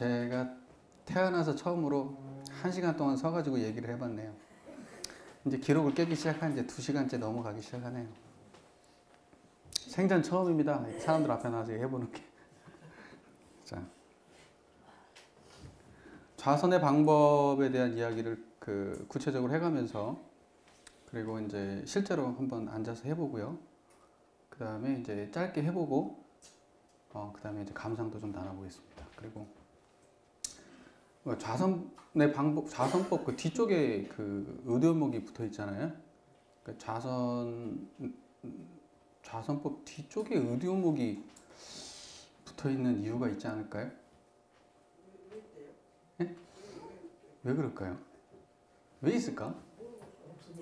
제가 태어나서 처음으로 1시간 동안 서가지고 얘기를 해봤네요. 이제 기록을 깨기 시작한 지 2시간째 넘어가기 시작하네요. 생전 처음입니다. 사람들 앞에 나와서 해보는 게. 자, 좌선의 방법에 대한 이야기를 구체적으로 해가면서, 그리고 이제 실제로 한번 앉아서 해보고요. 그 다음에 이제 짧게 해보고, 그 다음에 이제 감상도 좀 나눠보겠습니다. 그리고 좌선의 방법, 좌선법 그 뒤쪽에 그 의도목이 붙어 있잖아요. 그 좌선법 뒤쪽에 의도목이 붙어 있는 이유가 있지 않을까요? 네? 왜 그럴까요? 왜 있을까?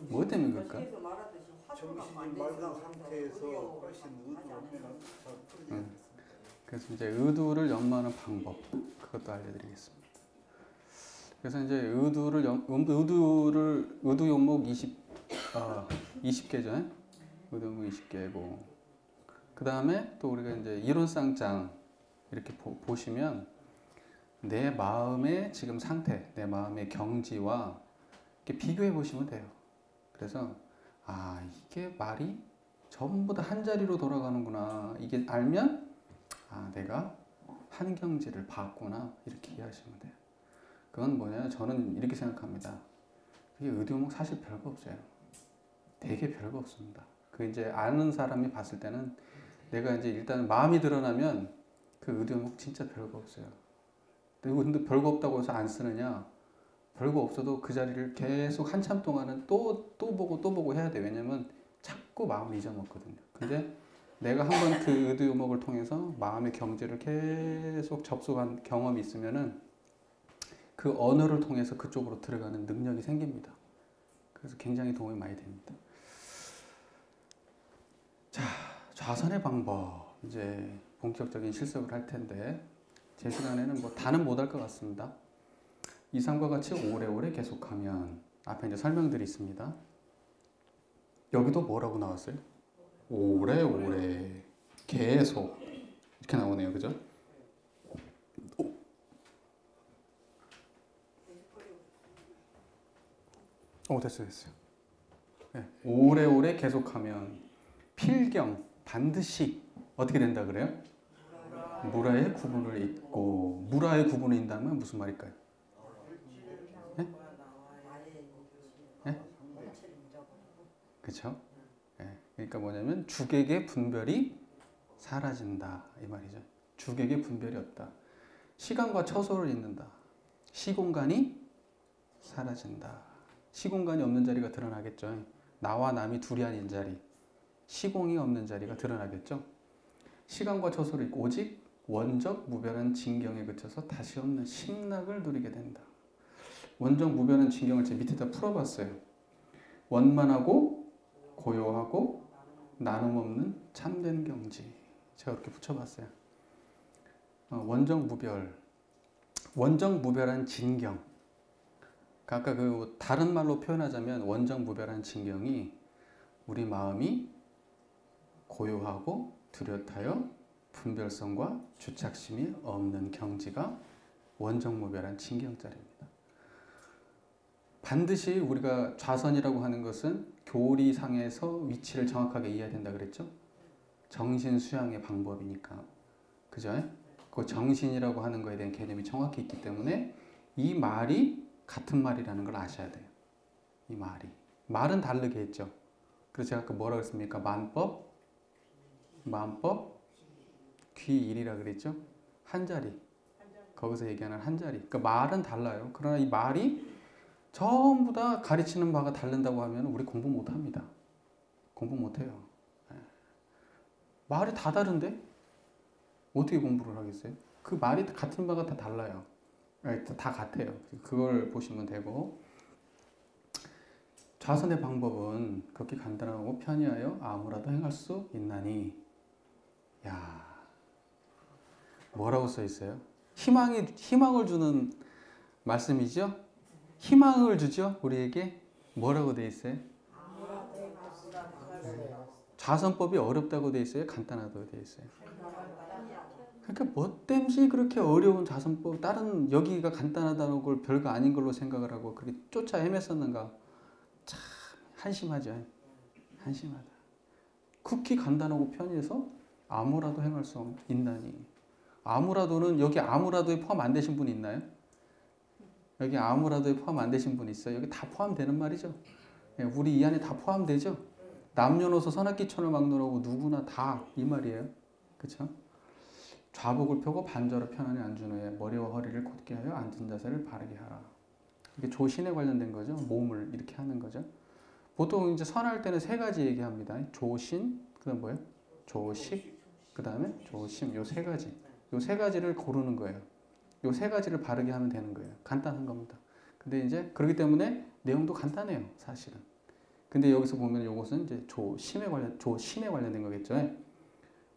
뭐 때문에 그럴까? 정신이 맑은 상태에서 훨씬 의도하면 잘 풀리겠습니다. 그래서 이제 의도를 연마하는 방법, 그것도 알려드리겠습니다. 그래서 이제 의도 요목 20개죠. 의도 요목 20개고, 그 다음에 또 우리가 이제 이론쌍장 이렇게 보시면 내 마음의 지금 상태, 내 마음의 경지와 이렇게 비교해 보시면 돼요. 그래서 이게 말이 전부 다 한 자리로 돌아가는구나. 이게 알면 내가 한 경지를 봤구나. 이렇게 이해하시면 돼요. 그건 뭐냐? 저는 이렇게 생각합니다. 그게 의도목 사실 별거 없어요. 되게 별거 없습니다. 그 이제 아는 사람이 봤을 때는 내가 이제 일단 마음이 드러나면 그 의도목 진짜 별거 없어요. 근데 별거 없다고 해서 안 쓰느냐? 별거 없어도 그 자리를 계속 한참 동안은 또 보고 해야 돼. 왜냐면 자꾸 마음을 잊어먹거든요. 근데 내가 한번 그 의도목을 통해서 마음의 경지를 계속 접속한 경험이 있으면은 그 언어를 통해서 그쪽으로 들어가는 능력이 생깁니다. 그래서 굉장히 도움이 많이 됩니다. 자, 좌선의 방법. 이제 본격적인 실습을 할 텐데, 제 시간에는 뭐 다는 못할 것 같습니다. 이상과 같이 오래오래 계속하면, 앞에 이제 설명들이 있습니다. 여기도 뭐라고 나왔어요? 오래오래 계속 이렇게 나오네요. 그죠? 됐어요. 네. 오래오래 계속하면 필경, 반드시 어떻게 된다 그래요? 무라의 구분을 잇고, 무라의 구분을 잇다면 무슨 말일까요? 네? 네? 그렇죠? 네. 그러니까 뭐냐면 주객의 분별이 사라진다 이 말이죠. 주객의 분별이 없다. 시간과 처소를 잇는다. 시공간이 사라진다. 시공간이 없는 자리가 드러나겠죠. 나와 남이 둘이 아닌 자리, 시공이 없는 자리가 드러나겠죠. 시간과 처소를 잇고 오직 원적 무별한 진경에 그쳐서 다시 없는 심락을 누리게 된다. 원적 무별한 진경을 제 밑에다 풀어봤어요. 원만하고 고요하고 나눔 없는 참된 경지. 제가 이렇게 붙여봤어요. 원적 무별한 진경. 아까 그 다른 말로 표현하자면 원적 무별한 진경이 우리 마음이 고요하고 뚜렷하여 분별성과 주착심이 없는 경지가 원적 무별한 진경자리입니다. 반드시 우리가 좌선이라고 하는 것은 교리상에서 위치를 정확하게 이해해야 된다 그랬죠? 정신 수양의 방법이니까. 그죠? 그 정신이라고 하는 거에 대한 개념이 정확히 있기 때문에 이 말이 같은 말이라는 걸 아셔야 돼요. 이 말은 다르게 했죠. 그래서 제가 아까 뭐라고 했습니까? 만법, 귀일이라 그랬죠? 한 자리. 거기서 얘기하는 한 자리. 그러니까 말은 달라요. 그러나 이 말이 전부 다 가르치는 바가 다른다고 하면 우리 공부 못 합니다. 공부 못 해요. 말이 다 다른데? 어떻게 공부를 하겠어요? 그 말이 같은 바가 다 달라요. 다 같아요. 그걸 보시면 되고, 좌선의 방법은 그렇게 간단하고 편리하여 아무라도 행할 수 있나니. 뭐라고 써 있어요? 희망을 주는 말씀이죠? 희망을 주죠? 우리에게 뭐라고 돼 있어요? 좌선법이 어렵다고 돼 있어요? 간단하다고 돼 있어요? 그러니까 뭐 땜시 그렇게 어려운 자선법, 다른 여기가 간단하다는 걸 별거 아닌 걸로 생각을 하고 그렇게 쫓아 헤맸었는가. 참 한심하죠. 한심하다. 극히 간단하고 편해서 아무라도 행할 수 있나니. 아무라도는 여기 아무라도에 포함 안 되신 분 있나요? 여기 아무라도에 포함 안 되신 분 있어요? 여기 다 포함되는 말이죠. 우리 이 안에 다 포함되죠. 남녀노소 선악기천을 막론하고 누구나 다 이 말이에요. 그렇죠? 좌복을 펴고 반절을 편안히 앉은 후에 머리와 허리를 곧게 하여 앉은 자세를 바르게 하라. 이게 조신에 관련된 거죠. 몸을 이렇게 하는 거죠. 보통 이제 선할 때는 세 가지 얘기합니다. 조신, 그다음 뭐예요? 조식, 그다음에 조심. 요 세 가지. 요 세 가지를 고르는 거예요. 요 세 가지를 바르게 하면 되는 거예요. 간단한 겁니다. 근데 이제 그렇기 때문에 내용도 간단해요, 사실은. 근데 여기서 보면 요것은 이제 조심에 관련된 거겠죠.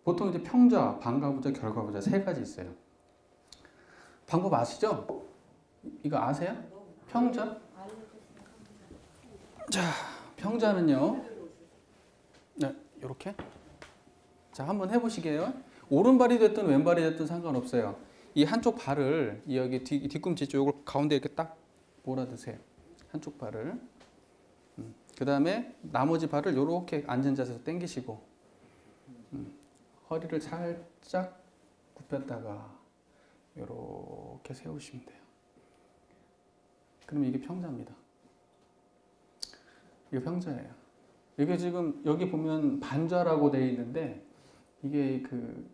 보통 이제 평자, 반가부자, 결과부자 세 가지 있어요. 방법 아시죠? 이거 아세요? 평자? 자, 평자는요. 네, 이렇게. 자, 한번 해보시게요. 오른발이 됐든 왼발이 됐든 상관없어요. 이 한쪽 발을 여기 뒤꿈치 쪽을 가운데 이렇게 딱 몰아드세요. 한쪽 발을. 그 다음에 나머지 발을 이렇게 앉은 자세에서 당기시고 허리를 살짝 굽혔다가 이렇게 세우시면 돼요. 그러면 이게 평자입니다. 이게 평자예요. 이게 지금 여기 보면 반자라고 되어 있는데 이게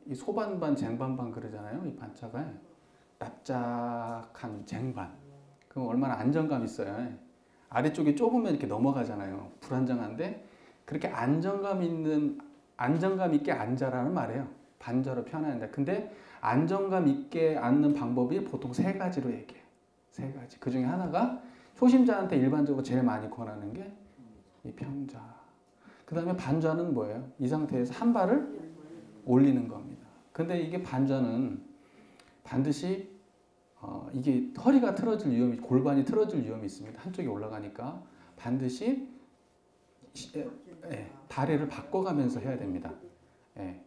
이 소반반 쟁반반 그러잖아요. 이 반자가 납작한 쟁반. 그럼 얼마나 안정감 있어요. 아래쪽이 좁으면 이렇게 넘어가잖아요. 불안정한데 그렇게 안정감 있게 앉아라는 말이에요. 반자로 표현하는데 근데 안정감 있게 앉는 방법이 보통 세 가지로 얘기해요. 세 가지. 그 중에 하나가 초심자한테 일반적으로 제일 많이 권하는 게 이 평자. 그 다음에 반자는 뭐예요? 이 상태에서 한 발을 올리는 겁니다. 근데 이게 반자는 반드시 이게 허리가 틀어질 위험이, 골반이 틀어질 위험이 있습니다. 한쪽이 올라가니까 반드시 다리를 바꿔가면서 해야 됩니다.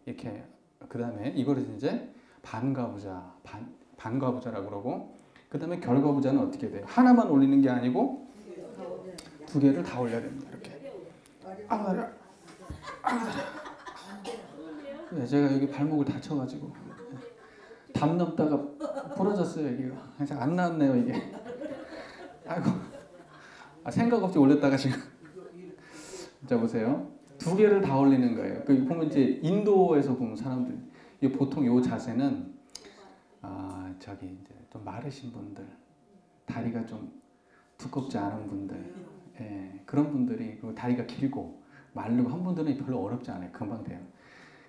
이렇게. 그 다음에 이거를 이제 반과부자라고 그러고, 그 다음에 결과부자는 어떻게 돼요? 하나만 올리는 게 아니고 두 개를 다 올려야 됩니다. 이렇게. 네, 제가 여기 발목을 다쳐가지고 담 넘다가 부러졌어요. 여기가 안 나왔네요. 이게. 아이고. 생각 없이 올렸다가 지금. 자 보세요. 두 개를 다 올리는 거예요. 그 보면 이제 인도에서 보면 사람들 보통 요 자세는 저기 이제 좀 마르신 분들, 다리가 좀 두껍지 않은 분들, 그런 분들이, 그리고 다리가 길고 마르고 한 분들은 별로 어렵지 않아요. 금방 돼요.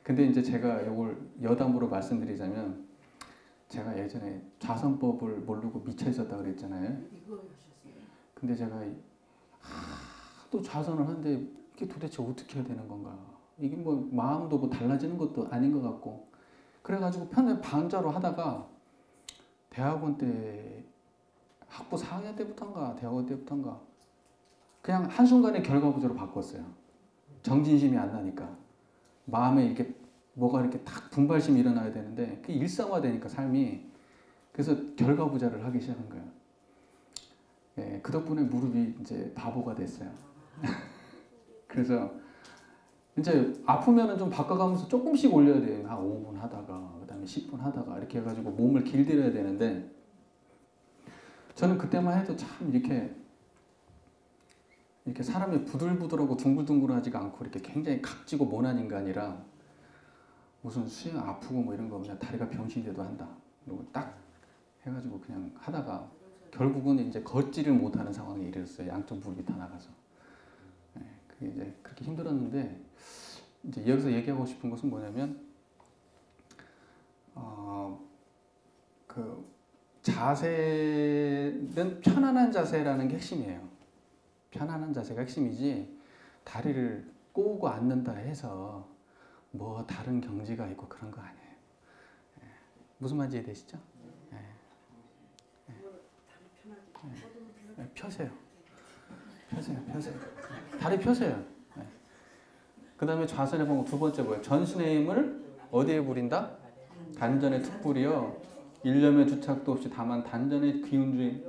근데 이제 제가 이걸 여담으로 말씀드리자면, 제가 예전에 자선법을 모르고 미쳐 있었다 그랬잖아요. 근데 제가 또 자선을 하는데 이게 도대체 어떻게 해야 되는 건가? 이게 뭐 마음도 뭐 달라지는 것도 아닌 것 같고, 그래가지고 반자로 하다가 대학원 때 학부 4학년 때부터인가 대학원 때부터인가 그냥 한순간에 결과부자로 바꿨어요. 정진심이 안 나니까. 마음에 이렇게 뭐가 이렇게 딱 분발심이 일어나야 되는데 그게 일상화되니까 삶이. 그래서 결과부자를 하기 시작한 거예요. 그 덕분에 무릎이 이제 바보가 됐어요. 그래서 이제 아프면은 좀 바꿔가면서 조금씩 올려야 돼요. 한 5분 하다가 그다음에 10분 하다가 이렇게 해가지고 몸을 길들여야 되는데, 저는 그때만 해도 참 이렇게 사람이 부들부들하고 둥글둥글하지가 않고 이렇게 굉장히 각지고 모난 인간이라 무슨 수행 아프고 뭐 이런 거 그냥 다리가 병신이 돼도 한다. 그리고 딱 해가지고 그냥 하다가 결국은 이제 걷지를 못하는 상황에 이르렀어요. 양쪽 무릎이 다 나가서. 그게 이제 그렇게 힘들었는데, 이제 여기서 얘기하고 싶은 것은 뭐냐면, 그 자세는 편안한 자세라는 게 핵심이에요. 편안한 자세가 핵심이지, 다리를 꼬우고 앉는다 해서 뭐 다른 경지가 있고 그런 거 아니에요. 무슨 말인지 이해되시죠? 펴세요. 다리 펴세요. 그 다음에 좌선에 보면 두 번째 뭐예요? 전신의 힘을 어디에 부린다? 단전의 툭불이요. 일념의 주착도 없이 다만 단전의 기운주의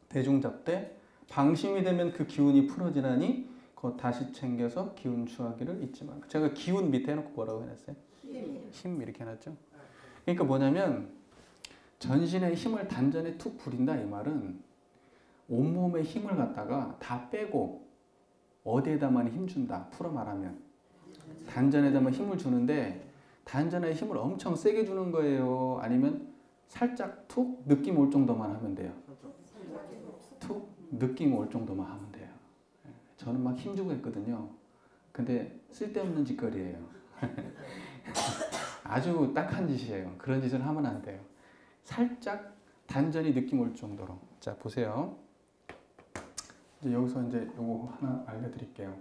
대중잡되 방심이 되면 그 기운이 풀어지나니 곧 다시 챙겨서 기운 추하기를 잊지 마. 제가 기운 밑에 해놓고 뭐라고 해놨어요? 힘 이렇게 해놨죠. 그러니까 뭐냐면 전신의 힘을 단전에 툭 부린다 이 말은 온몸의 힘을 갖다가 다 빼고 어디에다만 힘 준다. 풀어 말하면 단전에다만 힘을 주는데 단전에 힘을 엄청 세게 주는 거예요? 아니면 살짝 툭 느낌 올 정도만 하면 돼요? 툭 느낌 올 정도만 하면 돼요. 저는 막 힘주고 했거든요. 근데 쓸데없는 짓거리예요. 아주 딱한 짓이에요. 그런 짓을 하면 안 돼요. 살짝 단전이 느낌 올 정도로. 자, 보세요. 이제 여기서 이제 요거 하나 알려드릴게요.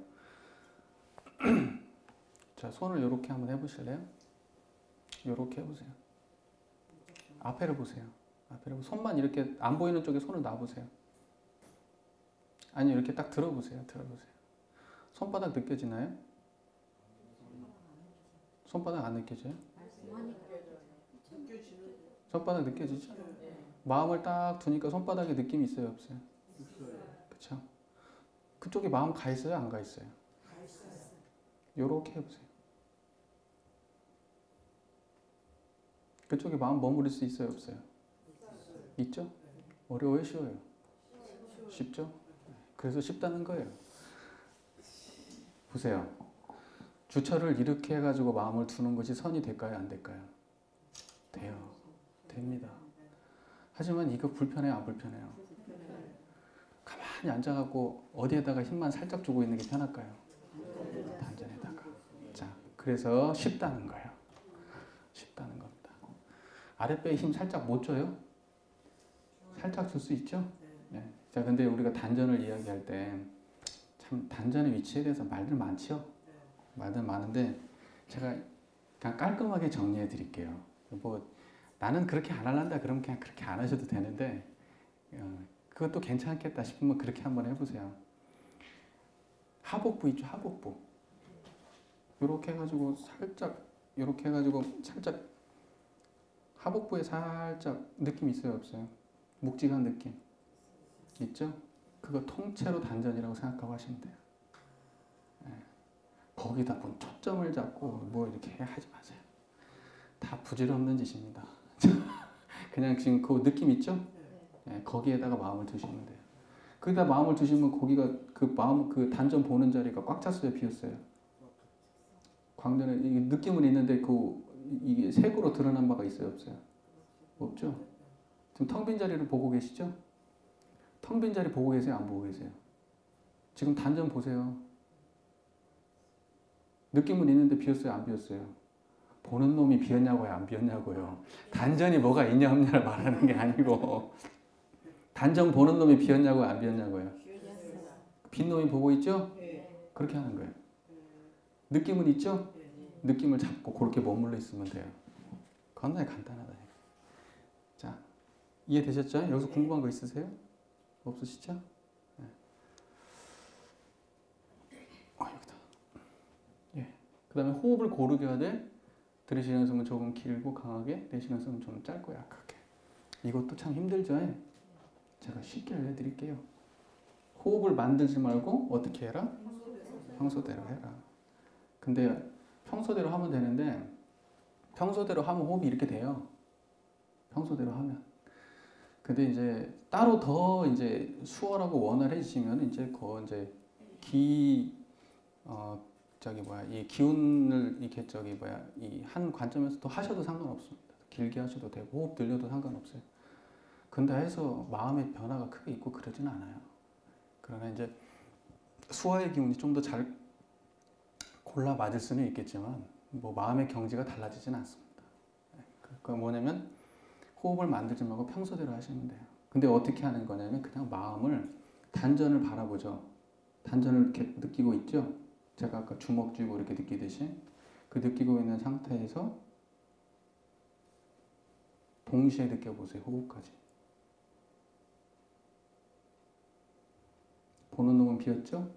자, 손을 이렇게 한번 해보실래요? 이렇게 해보세요. 앞에를 보세요. 앞에를 보세요. 손만 이렇게 안 보이는 쪽에 손을 놔보세요. 아니, 이렇게 딱 들어보세요. 들어보세요. 손바닥 느껴지나요? 손바닥 안 느껴져요? 손바닥 느껴지죠? 마음을 딱 두니까 손바닥에 느낌이 있어요? 없어요? 그쵸? 그쪽에 마음 가 있어요? 안 가 있어요? 요렇게 해보세요. 그쪽에 마음 머무를 수 있어요? 없어요? 있죠? 어려워요? 쉬워요? 쉽죠? 그래서 쉽다는 거예요. 보세요. 주처를 이렇게 해가지고 마음을 두는 것이 선이 될까요? 안 될까요? 돼요. 됩니다. 하지만 이거 불편해요? 안 불편해요? 가만히 앉아갖고 어디에다가 힘만 살짝 주고 있는 게 편할까요? 단전에다가. 자, 그래서 쉽다는 거예요. 쉽다는 겁니다. 아랫배에 힘 살짝 못 줘요? 살짝 줄 수 있죠? 네. 자, 근데 우리가 단전을 이야기할 때 참 단전의 위치에 대해서 말들 많죠? 말들 많은데 제가 그냥 깔끔하게 정리해 드릴게요. 뭐 나는 그렇게 안 할란다 그러면 그냥 그렇게 안 하셔도 되는데 그것도 괜찮겠다 싶으면 그렇게 한번 해보세요. 하복부 있죠? 하복부. 이렇게 해가지고 살짝 이렇게 해가지고 살짝 하복부에 살짝 느낌 있어요? 없어요? 묵직한 느낌 있죠? 그거 통째로 단전이라고 생각하고 하시면 돼요. 네. 거기다 뭐 초점을 잡고 뭐 이렇게 하지 마세요. 다 부질없는 짓입니다. 그냥 지금 그 느낌 있죠? 네. 거기에다가 마음을 두시면 돼요. 거기다 마음을 두시면 거기가 그 마음 그 단전 보는 자리가 꽉 찼어요? 비었어요? 광전에 이 느낌은 있는데 그 이게 색으로 드러난 바가 있어요? 없어요? 없죠? 지금 텅 빈 자리를 보고 계시죠? 텅 빈 자리 보고 계세요? 안 보고 계세요? 지금 단전 보세요. 느낌은 있는데 비었어요? 안 비었어요? 보는 놈이 비었냐고요? 안 비었냐고요? 단전이 뭐가 있냐 없냐를 말하는 게 아니고 단전 보는 놈이 비었냐고요? 안 비었냐고요? 빈 놈이 보고 있죠? 그렇게 하는 거예요. 느낌은 있죠? 느낌을 잡고 그렇게 머물러 있으면 돼요. 겁나게 간단하다. 자, 이해되셨죠? 여기서 궁금한 거 있으세요? 없으시죠? 네. 여기다. 예. 그 다음에 호흡을 고르게 하되 들이쉬는 숨은 조금 길고 강하게, 내쉬는 숨은 좀 짧고 약하게. 이것도 참 힘들죠? 제가 쉽게 알려드릴게요. 호흡을 만들지 말고 어떻게 해라? 평소대로 해라. 근데 평소대로 하면 되는데 평소대로 하면 호흡이 이렇게 돼요. 평소대로 하면. 근데 이제 따로 더 이제 수월하고 원활해지시면 이제 그 이제 이 기운을 이렇게 이 한 관점에서 또 하셔도 상관없습니다. 길게 하셔도 되고 호흡 들려도 상관없어요. 근데 해서 마음의 변화가 크게 있고 그러진 않아요. 그러나 이제 수화의 기운이 좀 더 잘 골라 맞을 수는 있겠지만 뭐 마음의 경지가 달라지진 않습니다. 그러니까 뭐냐면 호흡을 만들지 말고 평소대로 하시면 돼요. 근데 어떻게 하는 거냐면 그냥 마음을 단전을 바라보죠. 단전을 이렇게 느끼고 있죠. 제가 아까 주먹 쥐고 이렇게 느끼듯이 그 느끼고 있는 상태에서 동시에 느껴보세요. 호흡까지. 보는 놈은 비었죠?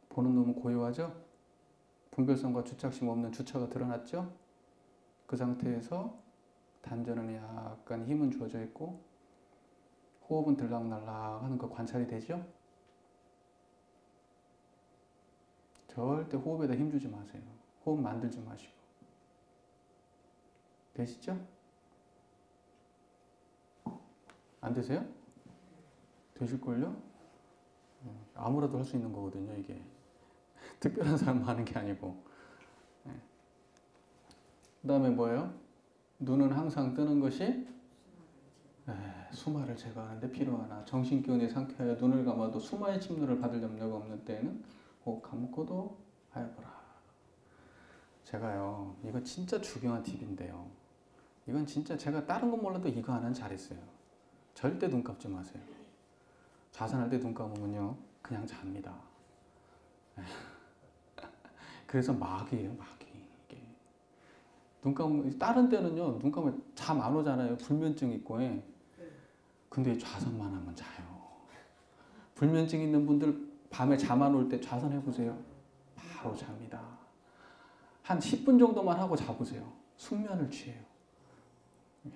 보는 놈은 고요하죠? 분별성과 주착심 없는 주처가 드러났죠? 그 그 상태에서 단전은 약간 힘은 주어져 있고 호흡은 들락날락 하는 거 관찰이 되죠? 절대 호흡에다 힘 주지 마세요. 호흡 만들지 마시고. 되시죠? 안 되세요? 되실걸요? 아무라도 할 수 있는 거거든요, 이게. 특별한 사람만 하는 게 아니고. 그 다음에 뭐예요? 눈은 항상 뜨는 것이 수마를 제거하는데 필요하나. 정신기운이 상쾌하여 눈을 감아도 수마의 침노를 받을 염려가 없는 때에는 호흡 감고도 하여보라. 제가요, 이거 진짜 중요한 팁인데요. 이건 진짜 제가 다른 건 몰라도 이거 하나는 잘했어요. 절대 눈 감지 마세요. 자산할 때 눈 감으면요, 그냥 잡니다. 그래서 마귀예요, 마귀. 이게. 눈 감으면, 다른 때는요, 눈 감으면 잠 안 오잖아요. 불면증 있고. 근데 좌선만 하면 자요. 불면증 있는 분들 밤에 잠 안 올 때 좌선 해보세요. 바로 잡니다. 한 10분 정도만 하고 자보세요. 숙면을 취해요.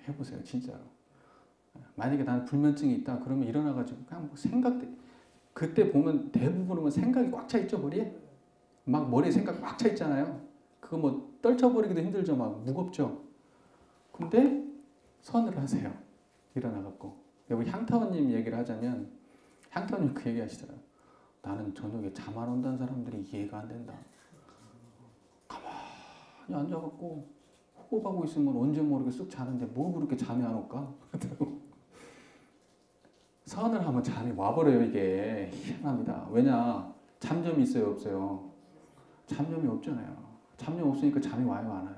해보세요, 진짜로. 만약에 나는 불면증이 있다 그러면 일어나가지고 그냥 뭐 그때 보면 대부분은 생각이 꽉 차 있죠, 머리에? 막 머리에 생각 꽉 차 있잖아요. 그거 뭐 떨쳐버리기도 힘들죠, 막 무겁죠. 근데 선을 하세요. 일어나갖고. 여기 향타원님 얘기를 하자면 향타원님 그 얘기 하시더라고요. 나는 저녁에 잠 안 온다는 사람들이 이해가 안 된다. 가만히 앉아갖고 호흡하고 있으면 언제 모르게 쑥 자는데 뭐 그렇게 잠이 안 올까? 선을 하면 잠이 와버려요. 이게 희한합니다. 왜냐? 잡념이 있어요, 없어요? 잡념이 없잖아요. 잡념 없으니까 잠이 와요, 안 와요?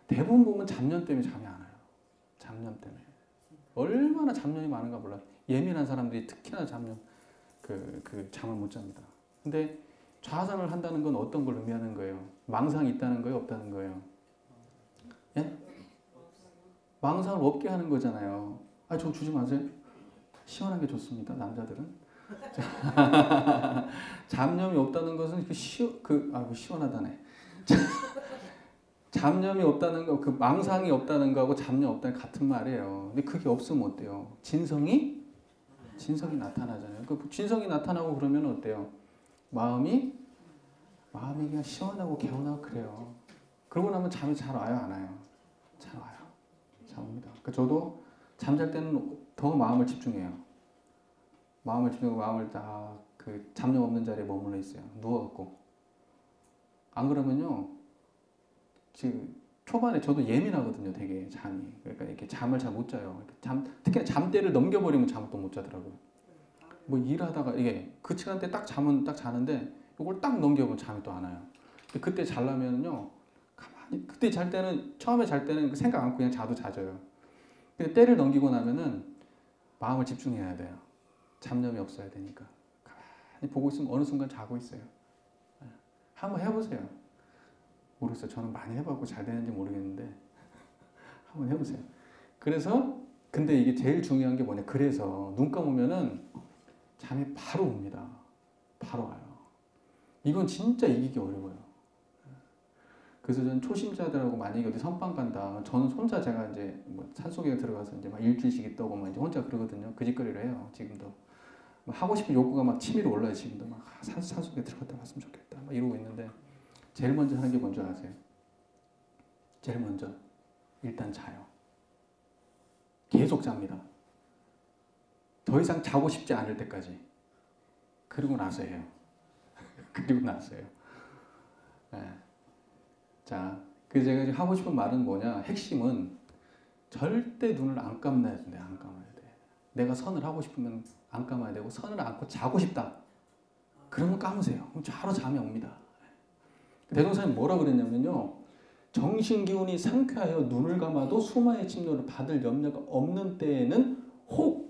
대부분 보면 잡념 때문에 잠이 안 와요. 잡념 때문에. 얼마나 잡념이 많은가 몰라요. 예민한 사람들이 특히나 잡념, 잠을 못 잡니다. 근데 좌선을 한다는 건 어떤 걸 의미하는 거예요? 망상이 있다는 거예요, 없다는 거예요? 예? 망상을 없게 하는 거잖아요. 아, 저 주지 마세요. 시원한 게 좋습니다, 남자들은. 잡념이 없다는 것은 시원하다네. 잡념이 없다는 거, 망상이 없다는 거하고 잡념 없다는 같은 말이에요. 근데 그게 없으면 어때요? 진성이 나타나잖아요. 진성이 나타나고 그러면 어때요? 마음이 그냥 시원하고 개운하고 그래요. 그러고 나면 잠이 잘 와요, 안 와요? 잘 와요. 잘 옵니다. 저도 잠잘 때는 더 마음을 집중해요. 마음을 집중하고 마음을 딱 잡념 없는 자리에 머물러 있어요. 누워갖고. 안 그러면요, 지금 초반에 저도 예민하거든요, 되게 잠이. 그러니까 이렇게 잠을 잘 못 자요. 특히나 잠대를 넘겨버리면 잠을 또 못 자더라고요. 뭐 일하다가 이게 그 시간대 딱 잠은 딱 자는데 이걸 딱 넘겨보면 잠이 또 안 와요. 그때 자려면요, 가만히 그때 잘 때는 처음에 잘 때는 생각 않고 그냥 자도 자져요. 근데 때를 넘기고 나면은 마음을 집중해야 돼요. 잡념이 없어야 되니까. 가만히 보고 있으면 어느 순간 자고 있어요. 한번 해보세요. 모르겠어요. 저는 많이 해봤고 잘 되는지 모르겠는데 한번 해보세요. 그래서 근데 이게 제일 중요한 게 뭐냐. 그래서 눈 감으면은 잠이 바로 옵니다. 바로 와요. 이건 진짜 이기기 어려워요. 그래서 저는 초심자들하고 만약에 어디 선방 간다. 저는 혼자 제가 이제 뭐 산속에 들어가서 이제 막 일주일씩 있다고 막 이제 혼자 그러거든요. 그 짓거리를 해요. 지금도. 하고 싶은 욕구가 막 치밀어 올라요. 지금도 막 산속에 들어갔다 왔으면 좋겠다. 막 이러고 있는데 제일 먼저 하는 게 뭔지 아세요? 제일 먼저 일단 자요. 계속 잡니다. 더 이상 자고 싶지 않을 때까지. 그리고 나서 해요. 그리고 나서 해요. 네. 자, 그래서 제가 지금 하고 싶은 말은 뭐냐. 핵심은 절대 눈을 안 감아야 돼. 안 감아야 돼. 내가 선을 하고 싶으면 안 감아야 되고, 선을 안고 자고 싶다. 그러면 감으세요. 그럼 바로 잠이 옵니다. 대동사님 뭐라 그랬냐면요. 정신기운이 상쾌하여 눈을 감아도 수마의 침노를 받을 염려가 없는 때에는 혹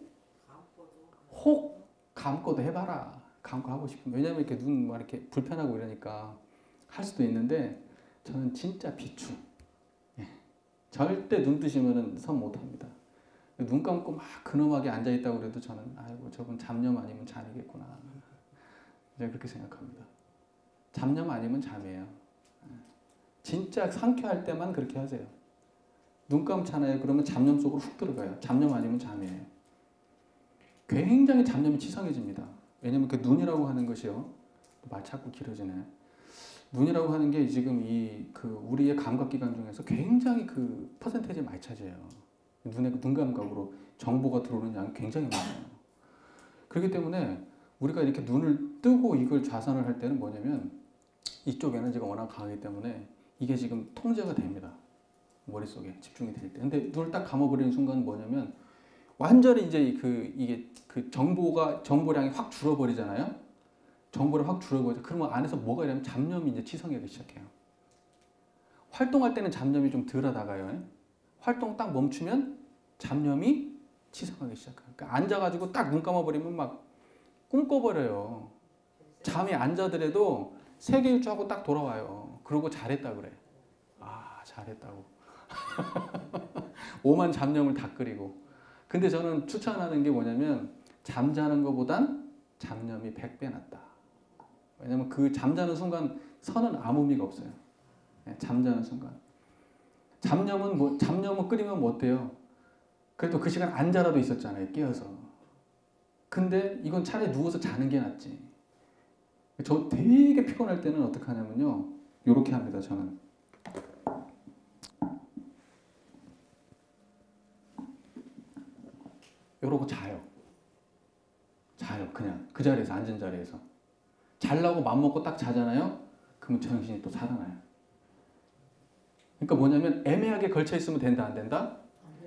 감고도 해봐라. 감고 하고 싶으면. 왜냐면 이렇게 눈 막 이렇게 불편하고 이러니까 할 수도 있는데, 저는 진짜 비추. 예. 절대 눈 뜨시면은 선 못합니다. 눈 감고 막 근엄하게 앉아있다고 그래도 저는 아이고 저건 잡념 아니면 잠이겠구나. 이제 그렇게 생각합니다. 잡념 아니면 잠이에요. 진짜 상쾌할 때만 그렇게 하세요. 눈 감잖아요. 그러면 잡념 속으로 훅 들어가요. 잡념 아니면 잠이에요. 굉장히 잡념이 치성해집니다. 왜냐면 그 눈이라고 하는 것이요. 말 자꾸 길어지네. 눈이라고 하는 게 지금 우리의 감각기관 중에서 굉장히 그 퍼센테이지 많이 차지해요. 눈 감각으로 정보가 들어오는 양이 굉장히 많아요. 그렇기 때문에 우리가 이렇게 눈을 뜨고 이걸 좌선을 할 때는 뭐냐면 이쪽 에너지가 워낙 강하기 때문에 이게 지금 통제가 됩니다. 머릿속에 집중이 될 때. 근데 눈을 딱 감아버리는 순간 뭐냐면 완전히 이제 이게 그 정보량이 확 줄어버리잖아요. 정보를 확 줄어버리죠. 그러면 안에서 뭐가 이러면 잡념이 이제 치성하기 시작해요. 활동할 때는 잡념이 좀 덜 하다가요. 활동 딱 멈추면 잡념이 치성하기 시작해요. 그러니까 앉아가지고 딱 눈 감아버리면 막 꿈꿔버려요. 잠이 안 자더라도 세계 일주하고 딱 돌아와요. 그러고 잘했다 그래. 아, 잘했다고. 오만 잡념을 다 끓이고. 근데 저는 추천하는 게 뭐냐면 잠자는 것보단 잡념이 100배 낫다. 왜냐면 그 잠자는 순간 선은 아무 의미가 없어요. 네, 잠자는 순간. 잡념은 끓이면 뭐 어때요? 그래도 그 시간 앉아라도 있었잖아요. 깨어서. 근데 이건 차라리 누워서 자는 게 낫지. 저 되게 피곤할 때는 어떻게 하냐면요. 요렇게 합니다. 저는. 요러고 자요. 그냥 그 자리에서, 앉은 자리에서. 자려고 맘먹고 딱 자잖아요. 그러면 정신이 또 살아나요. 그러니까 뭐냐면 애매하게 걸쳐 있으면 된다 안 된다?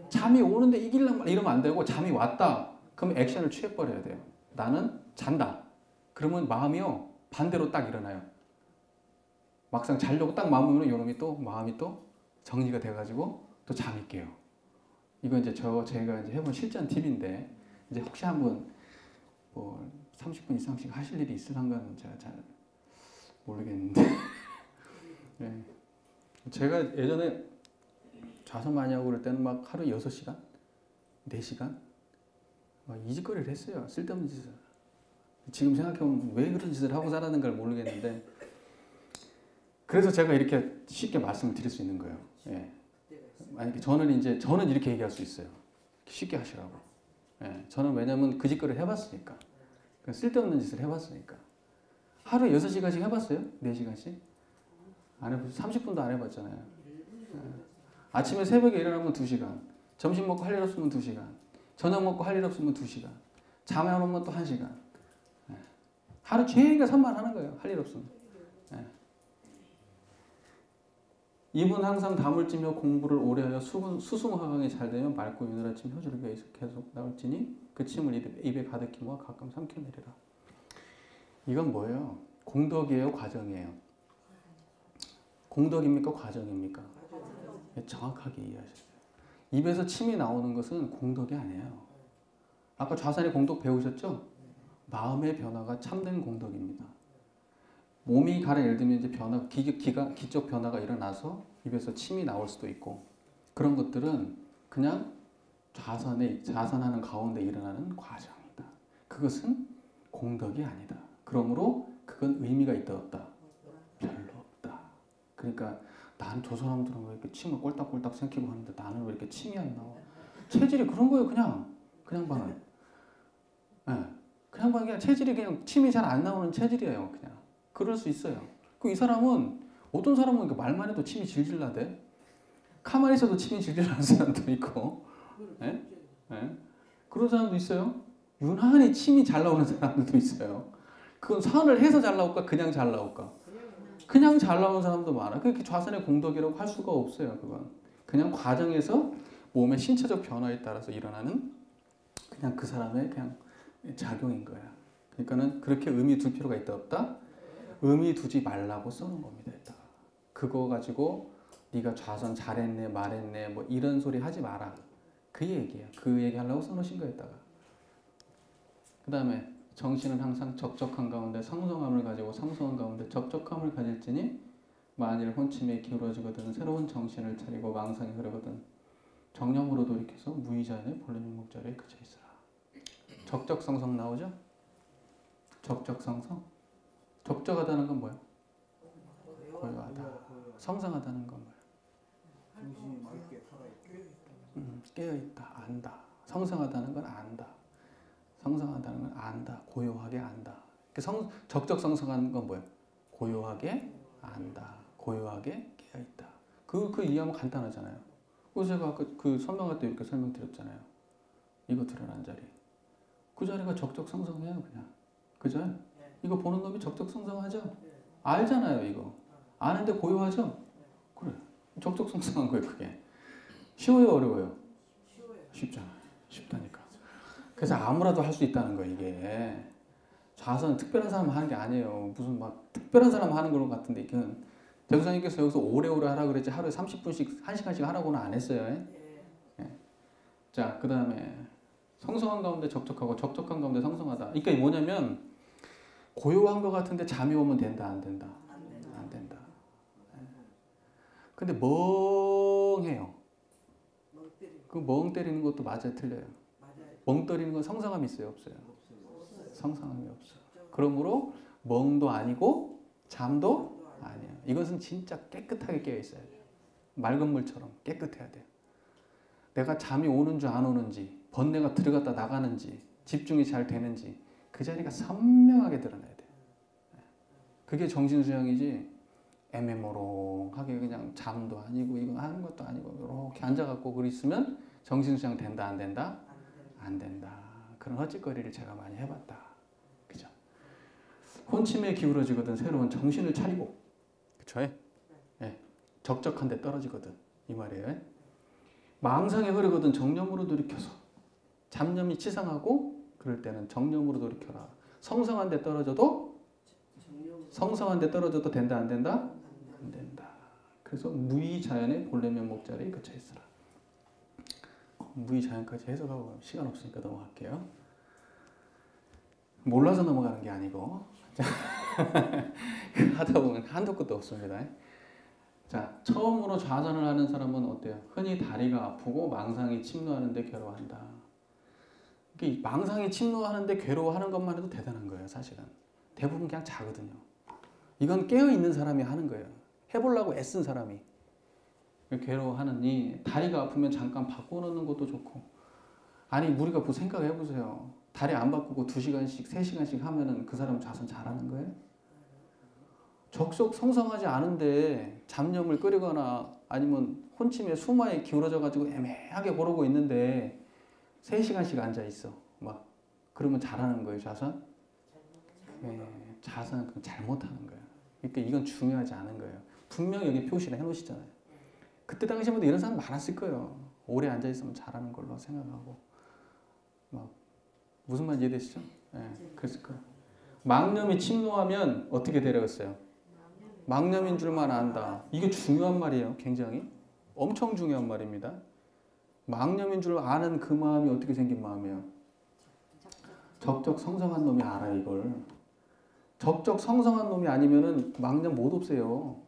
잠이 오는데 이러면 안 되고 잠이 왔다. 그럼 액션을 취해버려야 돼요. 나는 잔다. 그러면 마음이요. 반대로 딱 일어나요. 막상 자려고 딱 마음먹으면 마음이 또 정리가 돼가지고 또 잠이 깨요. 이건 이제 제가 이제 해본 실전 팁인데 이제 혹시 한번 뭐 30분 이상씩 하실 일이 있으란가는 제가 잘 모르겠는데 네. 제가 예전에 좌선 많이 하고 그럴 때는 막 하루 6시간? 4시간? 막 이짓거리를 했어요. 쓸데없는 짓을. 지금 생각해보면 왜 그런 짓을 하고 살았는 걸 모르겠는데 그래서 제가 이렇게 쉽게 말씀을 드릴 수 있는 거예요. 예. 만약에 저는 이렇게 얘기할 수 있어요. 쉽게 하시라고. 예. 저는 왜냐면 그 짓거리를 해봤으니까. 쓸데없는 짓을 해봤으니까. 하루에 6시간씩 해봤어요? 4시간씩? 안 해봤어요. 30분도 안 해봤잖아요. 예. 아침에 새벽에 일어나면 2시간. 점심 먹고 할 일 없으면 2시간. 저녁 먹고 할 일 없으면 2시간. 잠에 안 오면 또 1시간. 예. 하루 종일 산만하는 거예요. 할 일 없으면. 예. 입은 항상 다물지며 공부를 오래 하여 수승화강이 잘 되면 맑고 유늘아침 혀주를 계속 나올지니 그 침을 입에 가득히 모아 가끔 삼켜내리라. 이건 뭐예요? 공덕이에요? 과정이에요? 공덕입니까? 과정입니까? 정확하게 이해하셔야 돼요. 입에서 침이 나오는 것은 공덕이 아니에요. 아까 좌선의 공덕 배우셨죠? 마음의 변화가 참된 공덕입니다. 몸이 가령 예를 들면 이제 기적 변화가 일어나서 입에서 침이 나올 수도 있고 그런 것들은 그냥 좌선하는 가운데 일어나는 과정이다. 그것은 공덕이 아니다. 그러므로 그건 의미가 있다 없다? 별로 없다. 그러니까 난 저 사람들은 왜 이렇게 침을 꼴딱꼴딱 삼키고 하는데 나는 왜 이렇게 침이 안 나와? 체질이 그런 거예요. 그냥 봐요. 네. 그냥 봐요. 그냥 체질이 그냥 침이 잘 안 나오는 체질이에요. 그냥. 그럴 수 있어요. 이 사람은 어떤 사람은 말만 해도 침이 질질 나대. 가만히 있어도 침이 질질 나는 사람도 있고 네? 네? 그런 사람도 있어요. 유난히 침이 잘 나오는 사람들도 있어요. 그건 선을 해서 잘 나올까 그냥 잘 나올까? 그냥 잘 나오는 사람도 많아. 그렇게 좌선의 공덕이라고 할 수가 없어요. 그건 그냥 과정에서 몸의 신체적 변화에 따라서 일어나는 그냥 그 사람의 그냥 작용인 거야. 그러니까는 그렇게 의미 둘 필요가 있다 없다? 의미 두지 말라고 써놓은 겁니다. 이따가. 그거 가지고 네가 좌선 잘했네 말했네 뭐 이런 소리 하지 마라. 그 얘기야. 그 얘기 하려고 써놓으신 거였다가. 그 다음에 정신은 항상 적적한 가운데 성성함을 가지고 성성한 가운데 적적함을 가질지니 만일 혼침에 기울어지거든 새로운 정신을 차리고 망상이 흐르거든 정념으로 돌이켜서 무의자의 본래 육목자리에 그쳐 있으라. 적적성성 나오죠? 적적성성? 적적하다는 건 뭐예요? 고요하다. 성성하다는 건 뭐예요? 정신이 맑게 살아있고 깨어있다, 안다. 성성하다는 건 안다. 성성하다는 건 안다. 고요하게 안다. 적적 성성하는 건 뭐예요? 고요하게 안다. 고요하게 깨어있다. 그 이해하면 간단하잖아요. 그래서 제가 그 설명할 때 이렇게 설명드렸잖아요. 이거 드러난 자리. 그 자리가 적적 성성해요, 그냥. 그죠? 이거 보는 놈이 적적 성성하죠? 알잖아요, 이거. 아는데 고요하죠? 그래. 적적 성성한 거예요, 그게. 쉬워요, 어려워요? 쉽잖아요. 쉽다니까. 그래서 아무라도 할 수 있다는 거예요, 이게. 좌선 특별한 사람 하는 게 아니에요. 무슨 막 특별한 사람 하는 것 같은데, 이건 대구사님께서 여기서 오래오래 하라 그랬지 하루에 30분씩, 1시간씩 하라고는 안 했어요. 예. 자, 그 다음에 성성한 가운데 적적하고 적적한 가운데 성성하다. 그러니까 뭐냐면 고요한 것 같은데 잠이 오면 된다, 안 된다? 안 된다. 예. 근데 멍해요. 그 멍 때리는 것도 맞아요, 틀려요? 멍 때리는 건 성성함이 있어요, 없어요? 성성함이 없어요. 그러므로 멍도 아니고 잠도 아니에요. 이것은 진짜 깨끗하게 깨어 있어야 돼요. 맑은 물처럼 깨끗해야 돼요. 내가 잠이 오는지 안 오는지, 번뇌가 들어갔다 나가는지, 집중이 잘 되는지 그 자리가 선명하게 드러나야 돼요. 그게 정신수양이지 애매모호하게 그냥 잠도 아니고 이거 하는 것도 아니고 이렇게 앉아갖고 그 있으면 정신수양 된다, 안 된다? 안 된다. 그런 헛짓거리를 제가 많이 해봤다. 그죠? 혼침에 기울어지거든 새로운 정신을 차리고, 그쵸? 예. 적적한 데 떨어지거든 이 말이에요. 망상에 흐르거든 정념으로 돌이켜서, 잡념이 치상하고 그럴 때는 정념으로 돌이켜라. 성성한 데 떨어져도 된다, 안 된다? 안 된다. 그래서 무의자연의 본래 면목자리에 그쳐 있으라. 무의자연까지 해석하고 시간 없으니까 넘어갈게요. 몰라서 넘어가는 게 아니고 하다 보면 한도 끝도 없습니다. 자, 처음으로 좌선을 하는 사람은 어때요? 흔히 다리가 아프고 망상이 침노하는데 괴로워한다. 망상이 침노하는데 괴로워하는 것만 해도 대단한 거예요, 사실은. 대부분 그냥 자거든요. 이건 깨어있는 사람이 하는 거예요. 해보려고 애쓴 사람이. 괴로워하느니 다리가 아프면 잠깐 바꿔놓는 것도 좋고. 아니, 우리가 뭐 생각해보세요. 다리 안 바꾸고 2시간씩, 3시간씩 하면은 그 사람 좌선 잘하는 거예요? 적적 성성하지 않은데 잡념을 끓이거나 아니면 혼침에 수마에 기울어져가지고 애매하게 고르고 있는데 3시간씩 앉아있어. 막 그러면 잘하는 거예요, 좌선? 네, 좌선은 잘못하는 거예요. 그러니까 이건 중요하지 않은 거예요. 분명히 여기 표시를 해놓으시잖아요. 그때 당시에도 이런 사람 많았을 거예요. 오래 앉아있으면 잘하는 걸로 생각하고. 막 무슨 말인지 이해되시죠? 네, 그랬을 거예요. 망념이 침노하면 어떻게 되려겠어요? 망념인 줄만 안다. 이게 중요한 말이에요. 굉장히. 엄청 중요한 말입니다. 망념인 줄 아는 그 마음이 어떻게 생긴 마음이에요? 적적 성성한 놈이 알아, 이걸. 적적 성성한 놈이 아니면은 망념 못 없애요.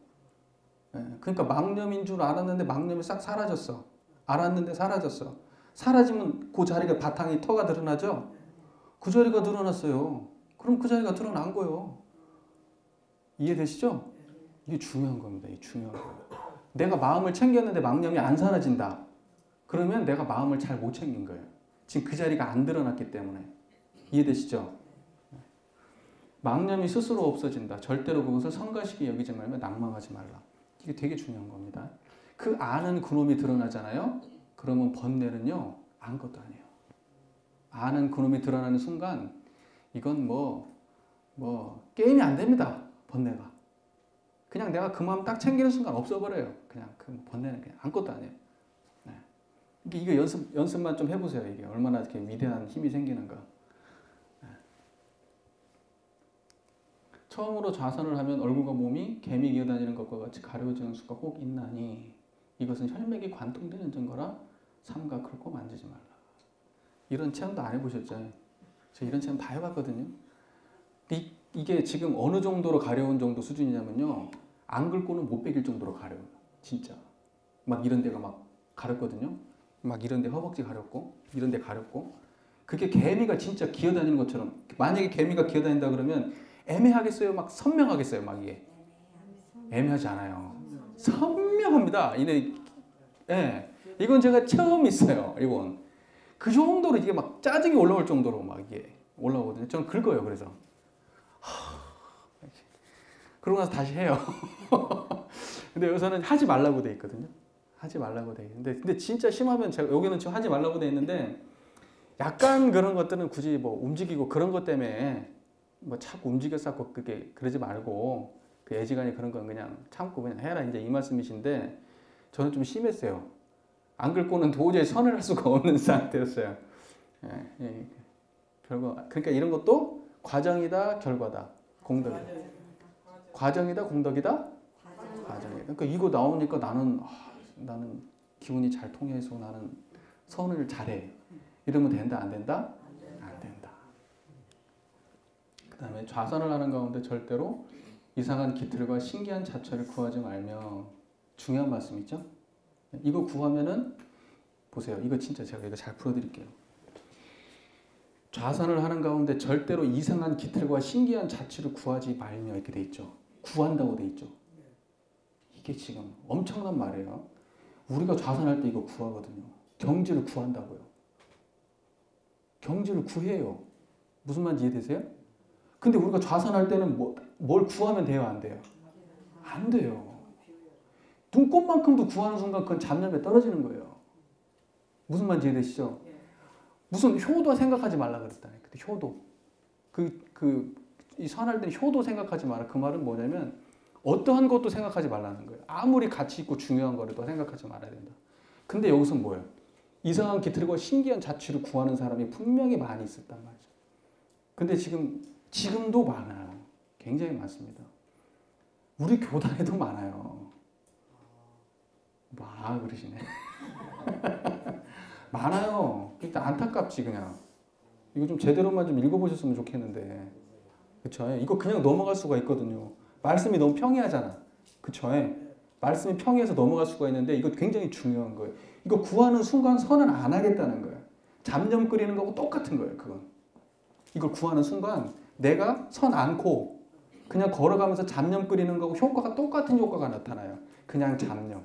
그러니까 망념인 줄 알았는데 망념이 싹 사라졌어. 알았는데 사라졌어. 사라지면 그 자리가 바탕이 터가 드러나죠? 그 자리가 드러났어요. 그럼 그 자리가 드러난 거예요. 이해되시죠? 이게 중요한 겁니다. 이게 중요한 거예요. 내가 마음을 챙겼는데 망념이 안 사라진다. 그러면 내가 마음을 잘 못 챙긴 거예요. 지금 그 자리가 안 드러났기 때문에. 이해되시죠? 망념이 스스로 없어진다. 절대로 그것을 성가시게 여기지 말며 낭망하지 말라. 이게 되게 중요한 겁니다. 그 아는 그놈이 드러나잖아요. 그러면 번뇌는요, 아무것도 아니에요. 아는 그놈이 드러나는 순간 이건 게임이 안 됩니다. 번뇌가. 그냥 내가 그 마음 딱 챙기는 순간 없어버려요. 그냥 그 번뇌는 그냥 아무것도 아니에요. 네. 이게 연습만 좀 해보세요. 이게 얼마나 이렇게 위대한 힘이 생기는가. 네. 처음으로 좌선을 하면 얼굴과 몸이 개미 기어다니는 것과 같이 가려워지는 수가 혹 있나니 이것은 혈맥이 관통되는 증거라 삼가 긁고 만지지 말라. 이런 체험도 안 해보셨죠? 제가 이런 체험 다 해봤거든요. 이게 지금 어느 정도로 가려운 정도 수준이냐면요. 안 긁고는 못 베길 정도로 가려워요. 진짜. 막 이런 데가 막 가렵거든요. 막 이런 데 허벅지 가렵고 이런 데 가렵고. 그게 개미가 진짜 기어다니는 것처럼. 만약에 개미가 기어다닌다 그러면 애매하겠어요? 막 선명하겠어요? 막 이게. 애매하지 않아요. 선명합니다. 예. 이건 제가 처음 있어요. 이건 그 정도로 이게 막 짜증이 올라올 정도로 막 이게 올라오거든요. 저는 긁어요. 그래서 그러고 나서 다시 해요. 근데 여기서는 하지 말라고 돼 있거든요. 하지 말라고 돼 있는데 근데 진짜 심하면 제가 여기는 지금 하지 말라고 돼 있는데 약간 그런 것들은 굳이 뭐 움직이고 그런 것 때문에 뭐 자꾸 움직였었고 그게 그러지 말고 그 애지간히 그런 건 그냥 참고 그냥 해라 이제 이 말씀이신데 저는 좀 심했어요. 안 긁고는 도저히 선을 할 수가 없는 상태였어요. 예. 별거 그러니까 이런 것도 과정이다 결과다 공덕이다. 과정이다 공덕이다 과정이다. 그러니까 이거 나오니까 나는 기운이 잘 통해서 나는 선을 잘해. 이러면 된다 안 된다? 안 된다. 그 다음에 좌선을 하는 가운데 절대로 이상한 기틀과 신기한 자처를 구하지 말며 중요한 말씀 있죠? 이거 구하면은 보세요. 이거 진짜 제가 이거 잘 풀어드릴게요. 좌선을 하는 가운데 절대로 이상한 기틀과 신기한 자취를 구하지 말며 이렇게 돼 있죠. 구한다고 돼 있죠. 이게 지금 엄청난 말이에요. 우리가 좌선할 때 이거 구하거든요. 경지를 구한다고요. 경지를 구해요. 무슨 말인지 이해되세요? 근데 우리가 좌선할 때는 뭘 구하면 돼요? 안 돼요? 안 돼요. 눈꽃만큼도 구하는 순간 그건 잡념에 떨어지는 거예요. 무슨 말인지 이해되시죠? 무슨 효도 생각하지 말라 그랬다니. 근데 효도. 이 선할 때는 효도 생각하지 마라. 그 말은 뭐냐면 어떠한 것도 생각하지 말라는 거예요. 아무리 가치 있고 중요한 거라도 생각하지 말아야 된다. 근데 여기서 뭐예요? 이상한 기틀과 신기한 자취를 구하는 사람이 분명히 많이 있었단 말이죠. 근데 지금도 많아요. 굉장히 많습니다. 우리 교단에도 많아요. 그러시네. 많아요. 일단 안타깝지 그냥. 이거 좀 제대로만 좀 읽어보셨으면 좋겠는데. 그쵸? 이거 그냥 넘어갈 수가 있거든요. 말씀이 너무 평이하잖아. 그쵸? 말씀이 평이해서 넘어갈 수가 있는데 이거 굉장히 중요한 거예요. 이거 구하는 순간 선은 안 하겠다는 거예요. 잡념 끓이는 거하고 똑같은 거예요. 그건. 이걸 구하는 순간 내가 선 않고 그냥 걸어가면서 잡념 끓이는 거하고 효과가 똑같은 효과가 나타나요. 그냥 잡념.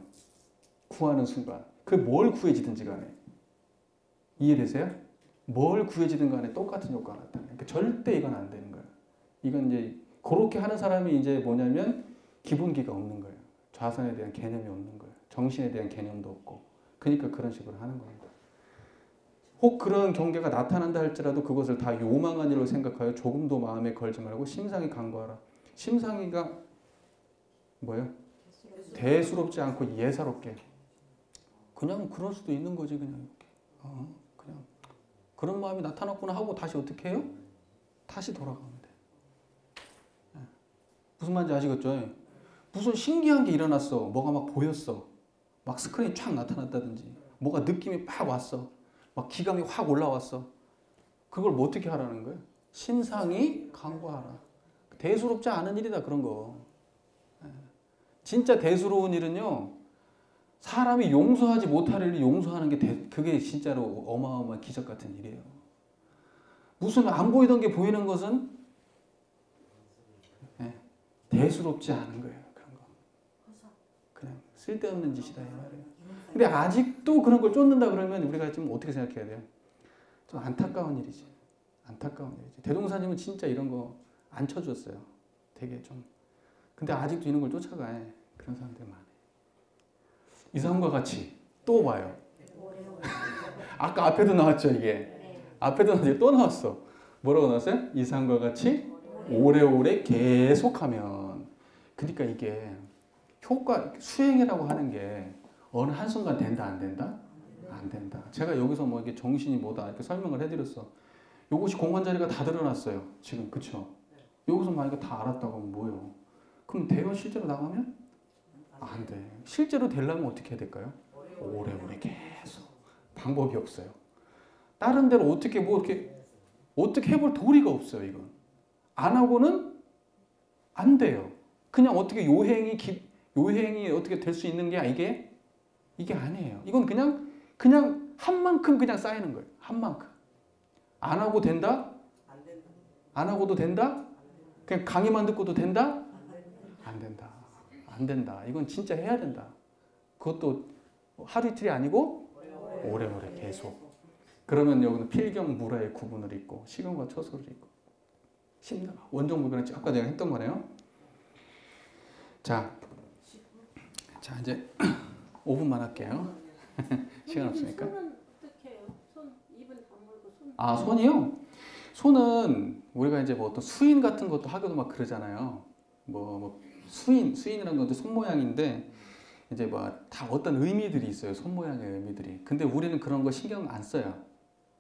구하는 순간. 그 뭘 구해지든지 간에. 이해되세요? 뭘 구해지든 간에 똑같은 효과가 나타나요. 그러니까 절대 이건 안 되는 거예요. 이건 이제 그렇게 하는 사람이 이제 뭐냐면 기본기가 없는 거예요. 좌선에 대한 개념이 없는 거예요. 정신에 대한 개념도 없고. 그러니까 그런 식으로 하는 겁니다. 혹 그런 경계가 나타난다 할지라도 그것을 다 요망한 일로 생각하여 조금도 마음에 걸지 말고 심상히 간구하라. 심상이가 뭐예요? 대수롭지 않고 예사롭게. 그냥 그럴 수도 있는 거지 그냥 이렇게. 그냥 그런 마음이 나타났구나 하고 다시 어떻게 해요? 다시 돌아가면 돼. 무슨 말인지 아시겠죠? 무슨 신기한 게 일어났어. 뭐가 막 보였어. 막 스크린이 쫙 나타났다든지 뭐가 느낌이 팍 왔어. 막 기감이 확 올라왔어. 그걸 뭐 어떻게 하라는 거예요? 신상이 간구하라. 대수롭지 않은 일이다 그런 거. 진짜 대수로운 일은요. 사람이 용서하지 못할 일을 용서하는 게 그게 진짜로 어마어마한 기적 같은 일이에요. 무슨 안 보이던 게 보이는 것은 대수롭지 않은 거예요. 그런 거. 그냥 쓸데없는 짓이다 이 말이에요. 근데 아직도 그런 걸 쫓는다 그러면 우리가 좀 어떻게 생각해야 돼요? 좀 안타까운 일이지. 안타까운 일이지. 대동사님은 진짜 이런 거 안 쳐줬어요. 되게 좀. 근데 아직도 이런 걸 쫓아가. 그런 사람들이 많아요. 이상과 같이 또 와요. 아까 앞에도 나왔죠 이게. 앞에도 나왔죠. 또 나왔어. 뭐라고 나왔어요? 이상과 같이 오래오래 계속하면. 그러니까 이게 효과 수행이라고 하는 게 어느 한순간 된다 안 된다? 안 된다. 제가 여기서 뭐 이게 정신이 뭐다 이렇게 설명을 해드렸어. 요것이 공간 자리가 다 드러났어요. 지금 그쵸? 여기서 만약에 다 알았다고 하면 뭐예요? 그럼 돼요? 실제로 나가면? 안 돼. 실제로 되려면 어떻게 해야 될까요? 오래오래 계속. 방법이 없어요. 다른 데로 어떻게 해볼 도리가 없어요. 이건. 안 하고는 안 돼요. 그냥 어떻게 요행이 어떻게 될 수 있는 게 이게 아니에요. 이건 그냥 한 만큼 그냥 쌓이는 거예요. 한 만큼. 안 하고 된다? 안 하고도 된다? 그냥 강의만 듣고도 된다? 안 된다. 안 된다. 이건 진짜 해야 된다. 그것도 하루 이틀이 아니고 오래오래 계속. 그러면 여기는 필경, 무라의 구분을 있고 시경과 처소를 있고 심나가 원정무변은 아까 내가 했던 거네요. 자 이제 5분만 할게요. 시간 없으니까. 손은 어떻게 해요? 손 입은 다물고 손. 아 손이요? 손은 우리가 이제 뭐 어떤 수인 같은 것도 하기도 막 그러잖아요. 뭐 수인이라는 것도 손 모양인데 이제 뭐 다 어떤 의미들이 있어요. 손 모양의 의미들이. 근데 우리는 그런 거 신경 안 써요.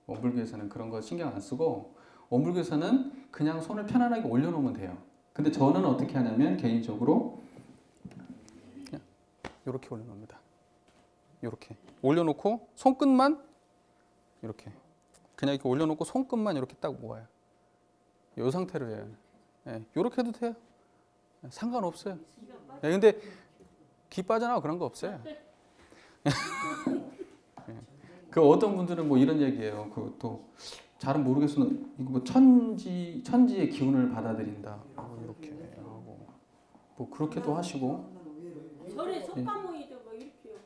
원불교에서는 그런 거 신경 안 쓰고 원불교에서는 그냥 손을 편안하게 올려놓으면 돼요. 근데 저는 어떻게 하냐면 개인적으로 그냥 이렇게 올려놓습니다. 이렇게 올려놓고 손끝만 이렇게 그냥 이렇게 올려놓고 손끝만 이렇게 딱 모아요. 이 상태로 해요. 예, 이렇게 해도 돼요. 상관없어요. 예, 근데 귀 빠져나와 그런 거 없어요. 예. 그 어떤 분들은 뭐 이런 얘기예요. 그 또 잘은 모르겠으나 이거 뭐 천지의 기운을 받아들인다. 이렇게 하고 뭐 그렇게도 하시고. 절에 석가모니도 뭐 이렇게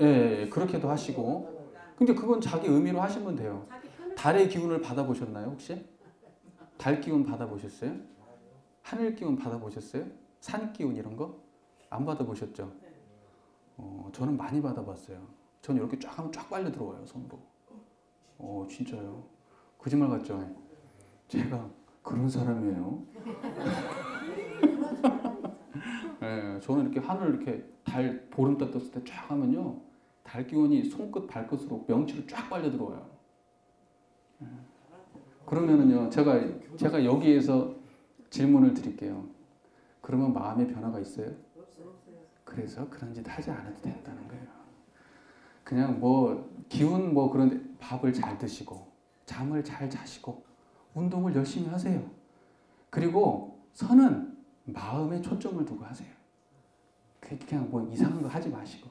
예, 그렇게도 하시고. 근데 그건 자기 의미로 하시면 돼요. 자기 편을 달의 기운을 받아보셨나요 혹시? 달 기운 받아보셨어요? 하늘 기운 받아보셨어요? 산 기운 이런 거? 안 받아보셨죠? 저는 많이 받아봤어요. 저는 이렇게 쫙 하면 쫙 빨려 들어와요 손으로. 진짜요? 거짓말 같죠? 제가 그런 사람이에요. 네, 저는 이렇게 하늘 이렇게 달 보름달 떴을 때 쫙 하면요 달 기운이 손끝 발끝으로 명치로 쫙 빨려 들어와요. 그러면은요 제가 여기에서 질문을 드릴게요. 그러면 마음의 변화가 있어요? 그래서 그런 짓 하지 않아도 된다는 거예요. 그냥 뭐 기운 뭐 그런데 밥을 잘 드시고 잠을 잘 자시고 운동을 열심히 하세요. 그리고 선은 마음에 초점을 두고 하세요. 그냥 뭐 이상한 거 하지 마시고.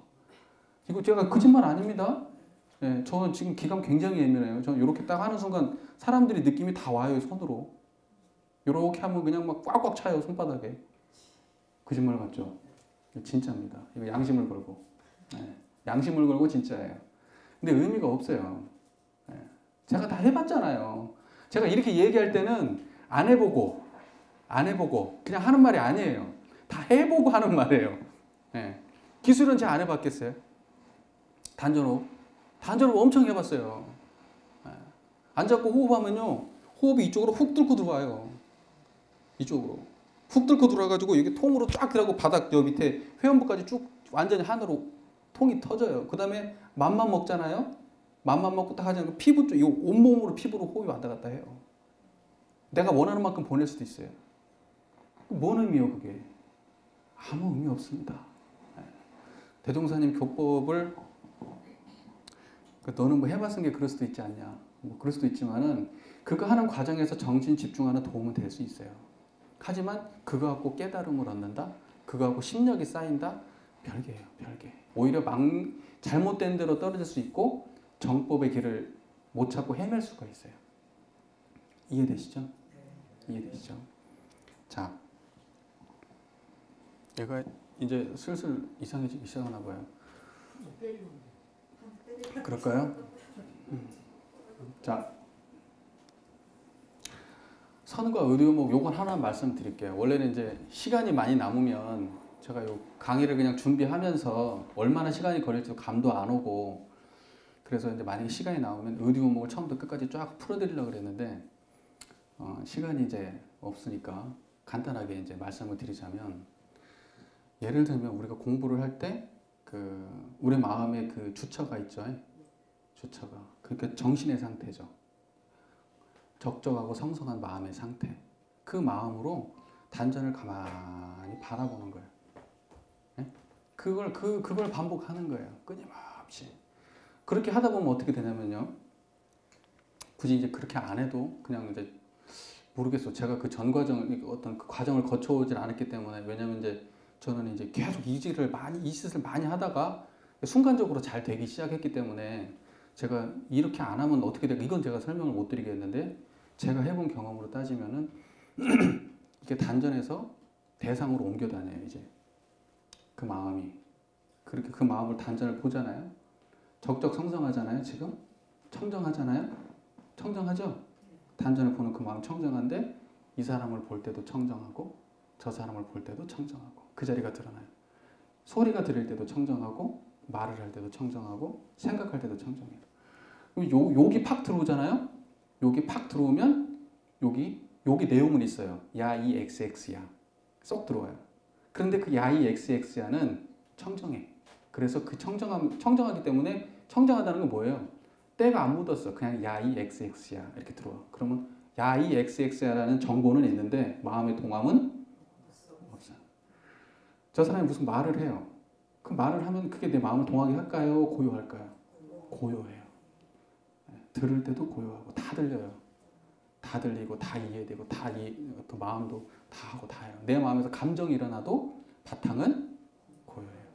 이거 제가 거짓말 아닙니다. 예, 저는 지금 기감 굉장히 예민해요. 저는 이렇게 딱 하는 순간 사람들이 느낌이 다 와요 손으로. 이렇게 하면 그냥 막 꽉꽉 차요 손바닥에. 거짓말 같죠? 진짜입니다. 이거 양심을 걸고. 예, 양심을 걸고 진짜예요. 근데 의미가 없어요. 예, 제가 다 해봤잖아요. 제가 이렇게 얘기할 때는 안 해보고 그냥 하는 말이 아니에요. 다 해보고 하는 말이에요. 예, 기술은 제가 안 해봤겠어요? 단전호흡 엄청 해봤어요. 예, 안 잡고 호흡하면요 호흡이 이쪽으로 훅 뚫고 들어와요. 이쪽으로 훅 뚫고 들어와가지고 이게 통으로 쫙 들어가고 바닥 여 밑에 회음부까지 쭉 완전히 하늘로 통이 터져요. 그 다음에 맘만 먹잖아요. 맘만 먹고 딱 하잖아요. 피부 쪽, 이 온몸으로 피부로 호흡이 왔다 갔다 해요. 내가 원하는 만큼 보낼 수도 있어요. 뭔 의미요 그게? 아무 의미 없습니다. 대종사님 교법을 너는 뭐 해봤은 게 그럴 수도 있지 않냐. 뭐 그럴 수도 있지만은 그거 하는 과정에서 정신 집중하는 도움은 될 수 있어요. 하지만 그거 갖고 깨달음을 얻는다? 그거 갖고 심력이 쌓인다? 별개예요. 별개. 오히려 잘못된 대로 떨어질 수 있고 정법의 길을 못 찾고 헤맬 수가 있어요. 이해되시죠? 이해되시죠? 자, 얘가 이제 슬슬 이상해지기 시작하나 봐요. 그럴까요? 자, 선과 의료목 요건 하나 말씀드릴게요. 원래는 이제 시간이 많이 남으면 제가 요 강의를 그냥 준비하면서 얼마나 시간이 걸릴지도 감도 안 오고 그래서 이제 만약에 시간이 나오면 의료목을 처음부터 끝까지 쫙 풀어드리려고 그랬는데 시간이 이제 없으니까 간단하게 이제 말씀을 드리자면 예를 들면 우리가 공부를 할 때 그 우리 마음에 그 주처가 있죠. 주처가 그러니까 정신의 상태죠. 적적하고 성성한 마음의 상태. 그 마음으로 단전을 가만히 바라보는 거예요. 네? 그걸 반복하는 거예요. 끊임없이. 그렇게 하다 보면 어떻게 되냐면요. 굳이 이제 그렇게 안 해도 그냥 이제 모르겠어. 제가 그 전 과정을 어떤 그 과정을 거쳐오질 않았기 때문에 왜냐면 이제 저는 이제 계속 이 짓을 많이 하다가 순간적으로 잘 되기 시작했기 때문에 제가 이렇게 안 하면 어떻게 될까 이건 제가 설명을 못 드리겠는데 제가 해본 경험으로 따지면은 이게 단전에서 대상으로 옮겨 다녀요. 이제 그 마음이 그렇게 그 마음을 단전을 보잖아요. 적적성성하잖아요. 지금 청정하잖아요. 청정하죠. 단전을 보는 그 마음 청정한데 이 사람을 볼 때도 청정하고 저 사람을 볼 때도 청정하고 그 자리가 드러나요. 소리가 들릴 때도 청정하고 말을 할 때도 청정하고 생각할 때도 청정해요. 여기 팍 들어오잖아요. 여기 팍 들어오면 여기 내용은 있어요. 야 이 XX야 쏙 들어와요. 그런데 그 야 이 XX야는 청정해. 그래서 그 청정하기 때문에 청정하다는 건 뭐예요? 때가 안 묻었어. 그냥 야 이 XX야 이렇게 들어와. 그러면 야 이 XX야라는 정보는 있는데 마음의 동함은 없어요. 저 사람이 무슨 말을 해요. 그 말을 하면 그게 내 마음을 동하게 할까요? 고요할까요? 고요해요. 들을 때도 고요하고 다 들려요. 다 들리고 다 이해되고 또 마음도 다 하고 다 해요. 내 마음에서 감정이 일어나도 바탕은 고요해요.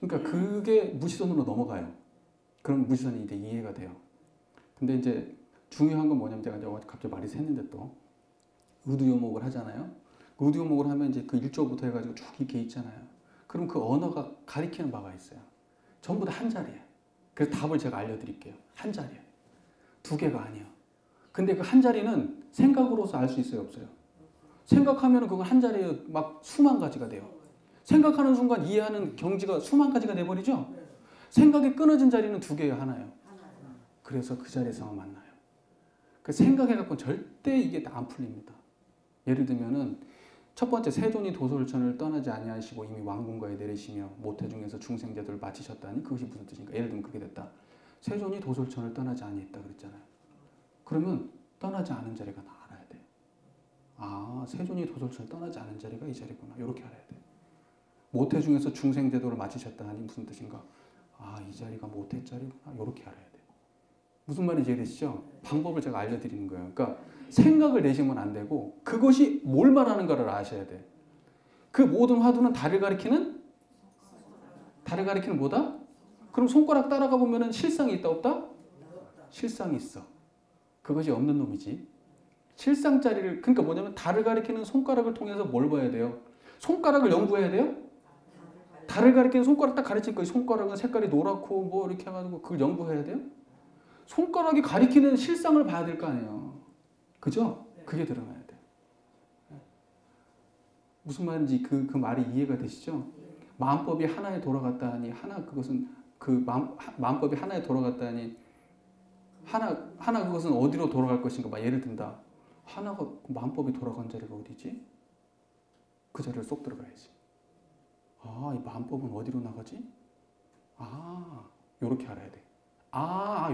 그러니까 그게 무시선으로 넘어가요. 그럼 무시선이 이제 이해가 돼요. 근데 이제 중요한 건 뭐냐면 제가 이제 갑자기 말이 샜는데 또 의두요목을 하잖아요. 의두요목을 하면 이제 그 1조부터 해가지고 쭉 이렇게 있잖아요. 그럼 그 언어가 가리키는 바가 있어요. 전부 다 한 자리예요. 그래서 답을 제가 알려드릴게요. 한 자리예요. 두 개가 아니에요. 근데 그 한 자리는 생각으로서 알 수 있어요, 없어요? 생각하면 그건 한 자리에 막 수만 가지가 돼요. 생각하는 순간 이해하는 경지가 수만 가지가 돼버리죠? 생각이 끊어진 자리는 두 개예요, 하나예요. 그래서 그 자리에서 만나요. 그 생각해갖고 절대 이게 안 풀립니다. 예를 들면은 첫 번째 세존이 도솔천을 떠나지 아니하시고 이미 왕궁가에 내리시며 모태중에서 중생제도를 마치셨다니 그것이 무슨 뜻인가? 예를 들면 그게 됐다. 세존이 도솔천을 떠나지 아니했다 그랬잖아요. 그러면 떠나지 않은 자리가 나 알아야 돼. 아, 세존이 도솔천을 떠나지 않은 자리가 이 자리구나. 이렇게 알아야 돼. 모태중에서 중생제도를 마치셨다니 무슨 뜻인가? 아, 이 자리가 모태 자리구나. 이렇게 알아야 돼. 무슨 말인지 이해되시죠? 방법을 제가 알려드리는 거예요. 그러니까 생각을 내시면 안 되고 그것이 뭘 말하는가를 아셔야 돼. 그 모든 화두는 달을 가리키는 뭐다? 그럼 손가락 따라가 보면 실상이 있다 없다? 실상이 있어. 그것이 없는 놈이지. 실상자리를 그러니까 뭐냐면 달을 가리키는 손가락을 통해서 뭘 봐야 돼요? 손가락을 연구해야 돼요? 달을 가리키는 손가락 딱 가르치니까 손가락은 색깔이 노랗고 뭐 이렇게 해가지고 그걸 연구해야 돼요? 손가락이 가리키는 실상을 봐야 될 거 아니에요. 그죠? 그게 드러나야 돼. 무슨 말인지 그 말이 이해가 되시죠? 마음법이 하나에 돌아갔다니 그것은 마음법이 하나에 돌아갔다니 하나 그것은 어디로 돌아갈 것인가? 막 예를 든다. 하나가 마음법이 돌아간 자리가 어디지? 그 자리를 쏙 들어가야지. 아, 이 마음법은 어디로 나가지? 아, 요렇게 알아야 돼.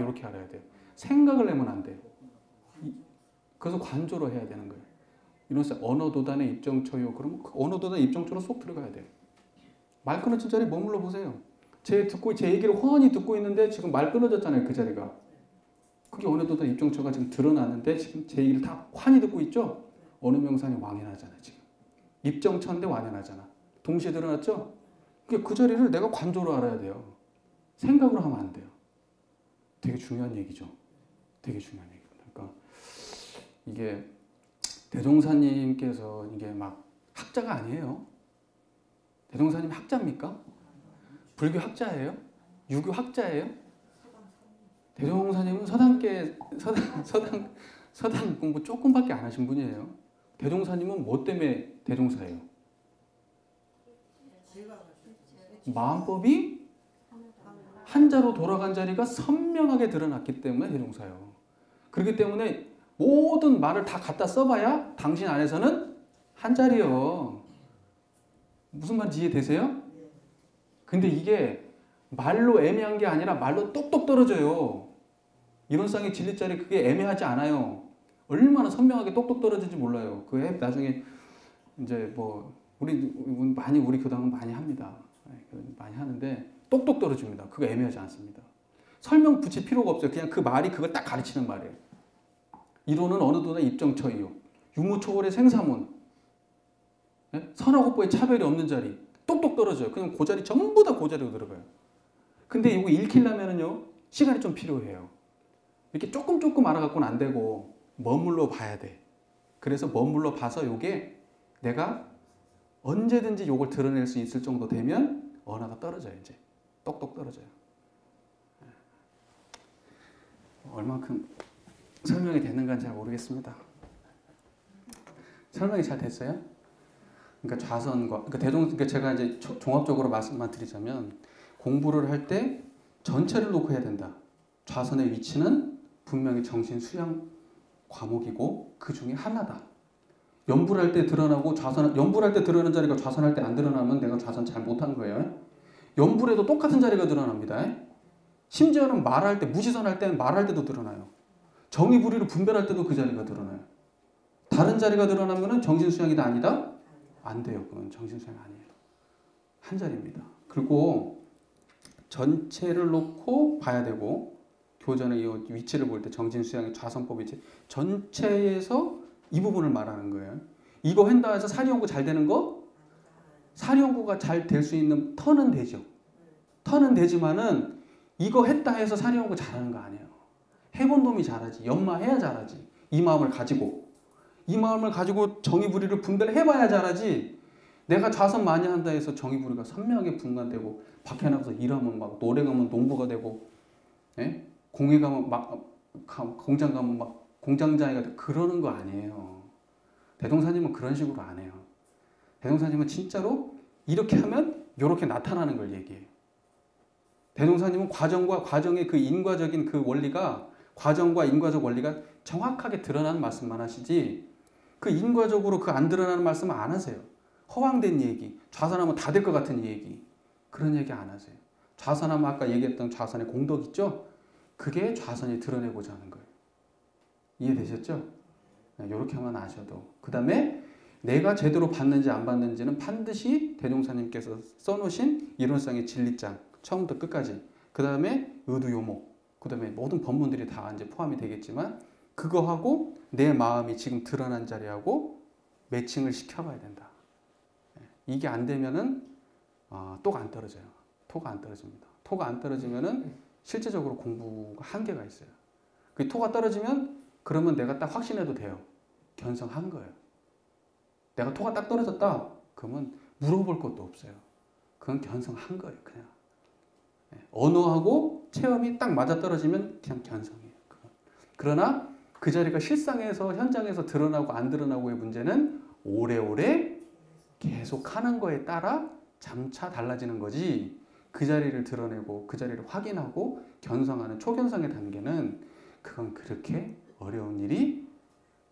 요렇게 알아야 돼요. 생각을 내면 안 돼요. 그래서 관조로 해야 되는 거예요. 이런서 언어도단의 입정초요. 그러면 그 언어도단의 입정초로 쏙 들어가야 돼요. 말 끊어진 자리에 머물러 보세요. 제 얘기를 훤히 듣고 있는데 지금 말 끊어졌잖아요. 그 자리가. 그게 언어도단 입정초가 지금 드러나는데 지금 제 얘기를 다 환히 듣고 있죠? 어느 명산이 왕연하잖아요. 지금. 입정초인데 완연하잖아. 동시에 드러났죠? 그 자리를 내가 관조로 알아야 돼요. 생각으로 하면 안 돼요. 되게 중요한 얘기죠. 되게 중요한 얘기입니다. 그러니까 이게 대종사님께서 이게 막 학자가 아니에요. 대종사님 학자입니까? 불교 학자예요? 유교 학자예요? 대종사님은 서당 공부 조금밖에 안 하신 분이에요. 대종사님은 뭐 때문에 대종사예요? 마음법이 한자로 돌아간 자리가 선명하게 드러났기 때문에 대종사예요. 그렇기 때문에 모든 말을 다 갖다 써봐야 당신 안에서는 한 자리요. 무슨 말인지 이해되세요? 근데 이게 말로 애매한 게 아니라 말로 똑똑 떨어져요. 이론상의 진리자리 그게 애매하지 않아요. 얼마나 선명하게 똑똑 떨어질지 몰라요. 그 나중에 이제 뭐 우리 교당은 많이 합니다. 많이 하는데 똑똑 떨어집니다. 그거 애매하지 않습니다. 설명 붙일 필요가 없어요. 그냥 그 말이 그걸 딱 가르치는 말이에요. 이론은 어느 도나 입정처이요. 유무초월의 생사문. 네? 선하고보의 차별이 없는 자리. 똑똑 떨어져요. 그냥 그 자리 전부 다 그 자리로 들어가요. 근데 이거 읽히려면은요. 시간이 좀 필요해요. 이렇게 조금 알아갖고는 안 되고 머물러 봐야 돼. 그래서 머물러 봐서 요게 내가 언제든지 요걸 드러낼 수 있을 정도 되면 언어가 떨어져요. 이제 똑똑 떨어져요. 얼만큼 설명이 됐는가는 잘 모르겠습니다. 설명이 잘 됐어요? 그러니까 좌선과 그러니까 제가 이제 종합적으로 말씀만 드리자면 공부를 할 때 전체를 놓고 해야 된다. 좌선의 위치는 분명히 정신 수양 과목이고 그 중에 하나다. 연불할 때 드러나고 연불할 때 드러나는 자리가 좌선할 때 안 드러나면 내가 좌선 잘 못한 거예요. 연불에도 똑같은 자리가 드러납니다. 심지어는 말할 때 무시선할 때는 말할 때도 드러나요. 정의불의를 분별할 때도 그 자리가 드러나요. 다른 자리가 드러나면은 정신수양이다 아니다? 안 돼요. 그건 정신수양 아니에요. 한 자리입니다. 그리고 전체를 놓고 봐야 되고 교전의 이 위치를 볼 때 정신수양의 좌선법 위치 전체에서 이 부분을 말하는 거예요. 이거 한다 해서 사리연구 잘 되는 거? 사리연구가 잘 될 수 있는 턴은 되죠. 턴은 되지만은 이거 했다 해서 사리연구 잘하는 거 아니에요. 해본 놈이 잘하지. 연마해야 잘하지. 이 마음을 가지고 정의불의를 분별해봐야 잘하지. 내가 좌선 많이 한다 해서 정의불의가 선명하게 분간되고 밖에 나가서 일하면 막 노래 가면 농부가 되고 공회 가면 막 공장 가면 막 공장장이가 되고 그러는 거 아니에요. 대동사님은 그런 식으로 안 해요. 대동사님은 진짜로 이렇게 하면 이렇게 나타나는 걸 얘기해요. 대동사님은 과정과 과정의 그 인과적인 그 원리가 과정과 인과적 원리가 정확하게 드러나는 말씀만 하시지 그 인과적으로 그 안 드러나는 말씀은 안 하세요. 허황된 얘기, 좌선하면 다 될 것 같은 얘기 그런 얘기 안 하세요. 좌선하면 아까 얘기했던 좌선의 공덕 있죠? 그게 좌선이 드러내고자 하는 거예요. 이해되셨죠? 이렇게 하면 아셔도 그 다음에 내가 제대로 봤는지 안 봤는지는 반드시 대종사님께서 써놓으신 이론상의 진리장 처음부터 끝까지 그 다음에 의두요목 그 다음에 모든 법문들이 다 이제 포함이 되겠지만 그거하고 내 마음이 지금 드러난 자리하고 매칭을 시켜봐야 된다. 이게 안 되면은 토가 안 떨어져요. 토가 안 떨어집니다. 토가 안 떨어지면은 실제적으로 공부가 한계가 있어요. 그 토가 떨어지면 그러면 내가 딱 확신해도 돼요. 견성한 거예요. 내가 토가 딱 떨어졌다. 그러면 물어볼 것도 없어요. 그건 견성한 거예요. 그냥. 언어하고 체험이 딱 맞아떨어지면 그냥 견성이에요. 그건. 그러나 그 자리가 실상에서 현장에서 드러나고 안 드러나고의 문제는 오래오래 계속 하는 거에 따라 점차 달라지는 거지 그 자리를 드러내고 그 자리를 확인하고 견성하는 초견성의 단계는 그건 그렇게 어려운 일이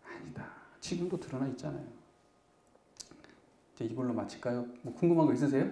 아니다. 지금도 드러나 있잖아요. 이제 이걸로 마칠까요? 뭐 궁금한 거 있으세요?